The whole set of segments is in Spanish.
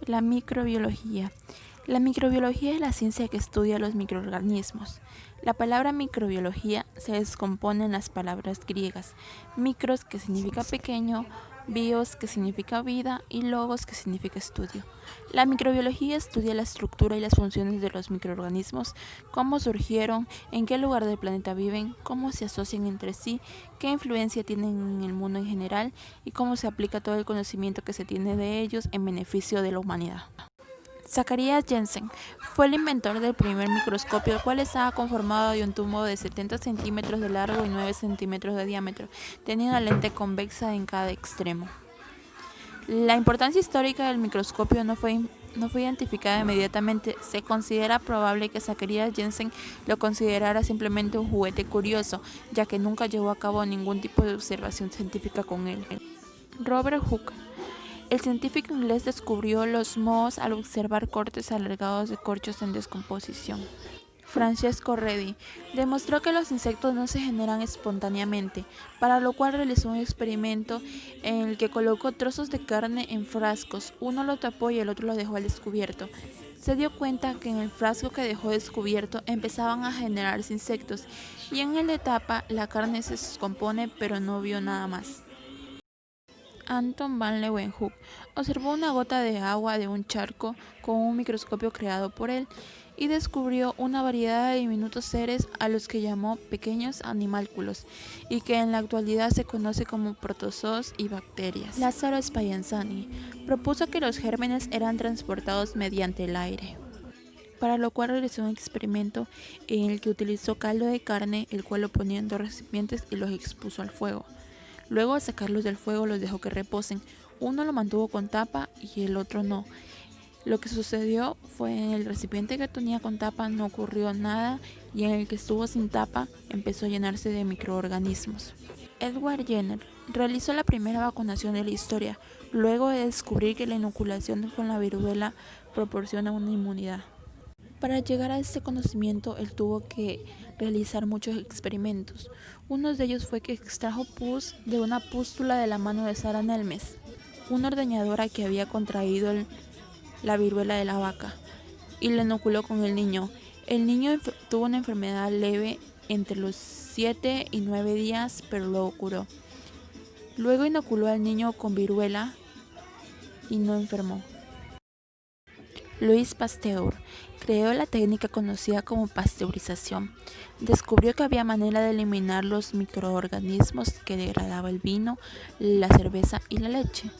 La microbiología. La microbiología es la ciencia que estudia los microorganismos. La palabra microbiología se descompone en las palabras griegas, micros que significa pequeño, bios que significa vida y logos que significa estudio. La microbiología estudia la estructura y las funciones de los microorganismos, cómo surgieron, en qué lugar del planeta viven, cómo se asocian entre sí, qué influencia tienen en el mundo en general y cómo se aplica todo el conocimiento que se tiene de ellos en beneficio de la humanidad. Zacharias Jensen fue el inventor del primer microscopio, el cual estaba conformado de un tubo de 70 centímetros de largo y 9 centímetros de diámetro. Tenía una lente convexa en cada extremo. La importancia histórica del microscopio no fue identificada inmediatamente. Se considera probable que Zacharias Jensen lo considerara simplemente un juguete curioso, ya que nunca llevó a cabo ningún tipo de observación científica con él. Robert Hooke. El científico inglés descubrió los mohos al observar cortes alargados de corchos en descomposición. Francesco Redi demostró que los insectos no se generan espontáneamente, para lo cual realizó un experimento en el que colocó trozos de carne en frascos, uno lo tapó y el otro lo dejó al descubierto. Se dio cuenta que en el frasco que dejó descubierto empezaban a generarse insectos y en el de tapa la carne se descompone, pero no vio nada más. Anton van Leeuwenhoek observó una gota de agua de un charco con un microscopio creado por él y descubrió una variedad de diminutos seres a los que llamó pequeños animálculos y que en la actualidad se conoce como protozoos y bacterias. Lázaro Spallanzani propuso que los gérmenes eran transportados mediante el aire, para lo cual realizó un experimento en el que utilizó caldo de carne, el cual lo ponía en 2 recipientes y los expuso al fuego. Luego, al sacarlos del fuego, los dejó que reposen. Uno lo mantuvo con tapa y el otro no. Lo que sucedió fue en el recipiente que tenía con tapa no ocurrió nada y en el que estuvo sin tapa empezó a llenarse de microorganismos. Edward Jenner realizó la primera vacunación de la historia, luego de descubrir que la inoculación con la viruela proporciona una inmunidad. Para llegar a este conocimiento, él tuvo que realizar muchos experimentos. Uno de ellos fue que extrajo pus de una pústula de la mano de Sara Nelmes, una ordeñadora que había contraído la viruela de la vaca, y la inoculó con el niño. El niño tuvo una enfermedad leve entre los 7 y 9 días, pero luego curó. Luego inoculó al niño con viruela y no enfermó. Louis Pasteur creó la técnica conocida como pasteurización. Descubrió que había manera de eliminar los microorganismos que degradaba el vino, la cerveza y la leche.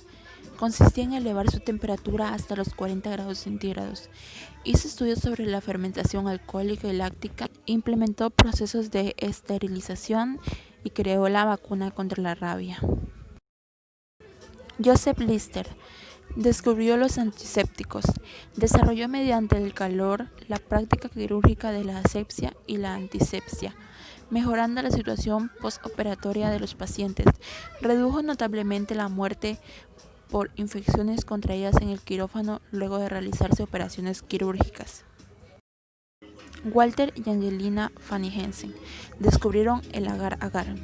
Consistía en elevar su temperatura hasta los 40 grados centígrados. Hizo estudios sobre la fermentación alcohólica y láctica, implementó procesos de esterilización y creó la vacuna contra la rabia. Joseph Lister descubrió los antisépticos. Desarrolló mediante el calor la práctica quirúrgica de la asepsia y la antisepsia, mejorando la situación postoperatoria de los pacientes. Redujo notablemente la muerte por infecciones contraídas en el quirófano luego de realizarse operaciones quirúrgicas. Walter y Angelina Fanny Jensen descubrieron el agar-agar.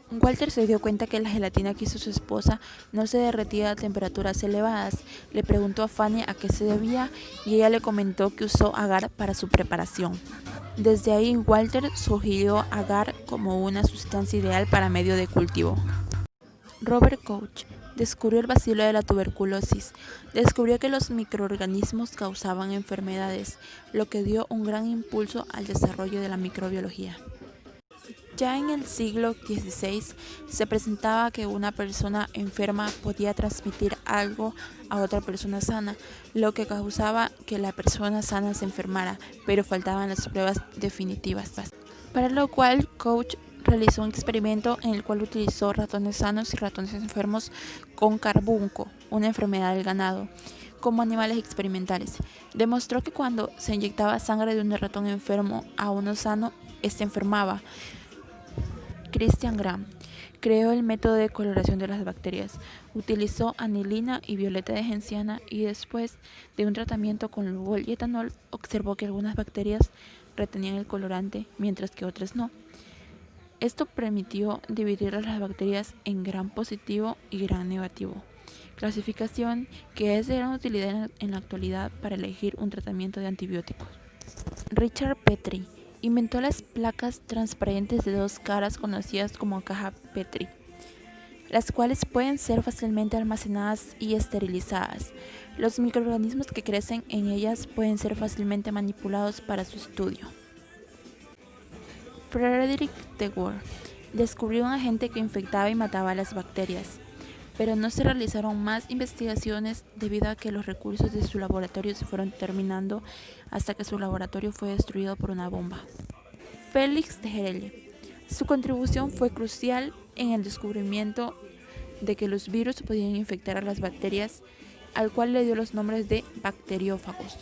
Walter se dio cuenta que la gelatina que hizo su esposa no se derretía a temperaturas elevadas. Le preguntó a Fanny a qué se debía y ella le comentó que usó agar para su preparación. Desde ahí, Walter sugirió agar como una sustancia ideal para medio de cultivo. Robert Koch descubrió el bacilo de la tuberculosis. Descubrió que los microorganismos causaban enfermedades, lo que dio un gran impulso al desarrollo de la microbiología. Ya en el siglo XVI se presentaba que una persona enferma podía transmitir algo a otra persona sana, lo que causaba que la persona sana se enfermara, pero faltaban las pruebas definitivas. Para lo cual, Koch realizó un experimento en el cual utilizó ratones sanos y ratones enfermos con carbunco, una enfermedad del ganado, como animales experimentales. Demostró que cuando se inyectaba sangre de un ratón enfermo a uno sano, este enfermaba. Christian Gram creó el método de coloración de las bacterias. Utilizó anilina y violeta de genciana y después de un tratamiento con Lugol y etanol observó que algunas bacterias retenían el colorante mientras que otras no. Esto permitió dividir a las bacterias en gram positivo y gram negativo. clasificación que es de gran utilidad en la actualidad para elegir un tratamiento de antibióticos. Richard Petri inventó las placas transparentes de 2 caras conocidas como caja Petri, las cuales pueden ser fácilmente almacenadas y esterilizadas. Los microorganismos que crecen en ellas pueden ser fácilmente manipulados para su estudio. Frederick Dewar descubrió un agente que infectaba y mataba a las bacterias, pero no se realizaron más investigaciones debido a que los recursos de su laboratorio se fueron terminando hasta que su laboratorio fue destruido por una bomba. Félix Tejerelle. Su contribución fue crucial en el descubrimiento de que los virus podían infectar a las bacterias, al cual le dio los nombres de bacteriófagos.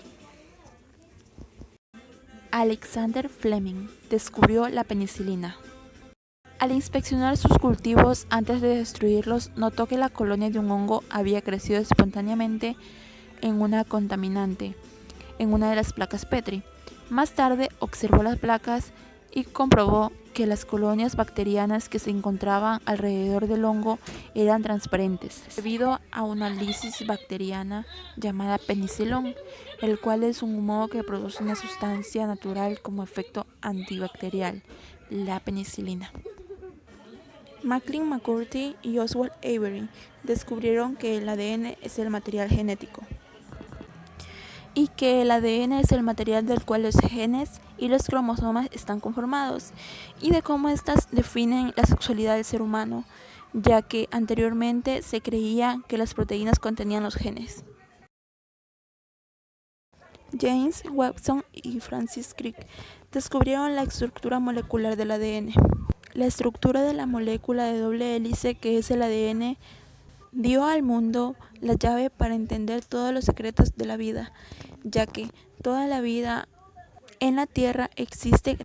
Alexander Fleming descubrió la penicilina. Al inspeccionar sus cultivos antes de destruirlos, notó que la colonia de un hongo había crecido espontáneamente en una contaminante, en una de las placas Petri. Más tarde observó las placas y comprobó que las colonias bacterianas que se encontraban alrededor del hongo eran transparentes, debido a una lisis bacteriana llamada penicilón, el cual es un humo que produce una sustancia natural como efecto antibacterial, la penicilina. Macklin McCurdy y Oswald Avery descubrieron que el ADN es el material genético y que el ADN es el material del cual los genes y los cromosomas están conformados, y de cómo éstas definen la sexualidad del ser humano, ya que anteriormente se creía que las proteínas contenían los genes. James Watson y Francis Crick descubrieron la estructura molecular del ADN. La estructura de la molécula de doble hélice que es el ADN dio al mundo la llave para entender todos los secretos de la vida, ya que toda la vida en la Tierra existe